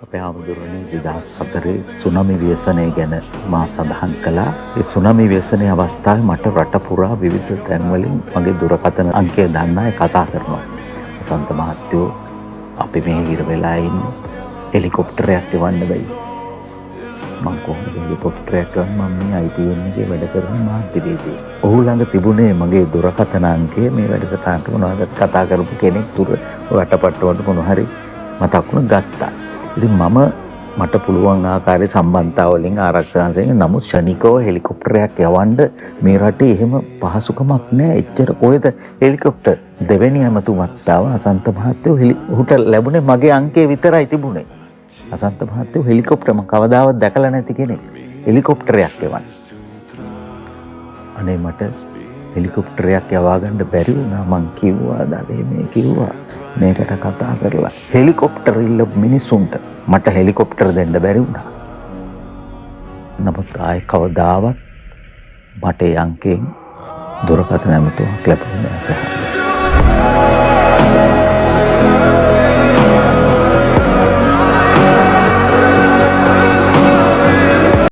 අපේ ආමුදුරනේ 2004 සුනමි ව්‍යසනය ගැන මා සඳහන් කළා. ඒ සුනමි ව්‍යසනයේ අවස්ථාවේ මට රට පුරා විවිධ තැන්වලින් මගේ දුරකථන අංකය දන්න අය කතා කරනවා. වසන්ත මහත්තයෝ අපි මේ හිර වෙලා ඉන්නේ. හෙලිකොප්ටරයක් එවන්න බැයි. මම කොහොමද හෙලිකොප්ටරයක් ගන්න මම මේ ITN එකේ වැඩ කරන මාධ්‍යවේදී. ඔහු ළඟ තිබුණේ මගේ දුරකථන අංකය මේ වැඩසටහනට මොනවද කතා කරපු කෙනෙක් දුර වටපට්ටුවට මොන හරි මතක් වුණ ගත්තා. ඉතින් මට පුළුවන් ආකාරයේ සම්බන්ධතාව වලින් ආරක්ෂාංශයෙන් නමුත් ශනිකව හෙලිකොප්ටරයක් යවන්න මේ රටේ එහෙම පහසුකමක් නැහැ. එච්චර කොහෙද හෙලිකොප්ටර් දෙවෙනි ඇමතුමත් ආව අසන්ත මහත්තයෝ ඔහුට ලැබුණේ මගේ අංකේ විතරයි තිබුණේ. අසන්ත මහත්තයෝ හෙලිකොප්ටර් මම කවදාවත් දැකලා නැති කෙනෙක්. හෙලිකොප්ටරයක් එවන්න. අනේ මට හෙලිකොප්ටරයක් යවා ගන්න බැරි වුණා. මං කිව්වා දඩේ මේ කිව්වා මේකට කතා කරලා හෙලිකොප්ටර් ඉල්ල මිනිසුන්ට මට හෙලිකොප්ටර් දෙන්න බැරි වුණා. නමුත් ආයේ කවදාවත් මට අංකයෙන් දුරකථන ඇමතුමක් ලැබුණේ නැහැ.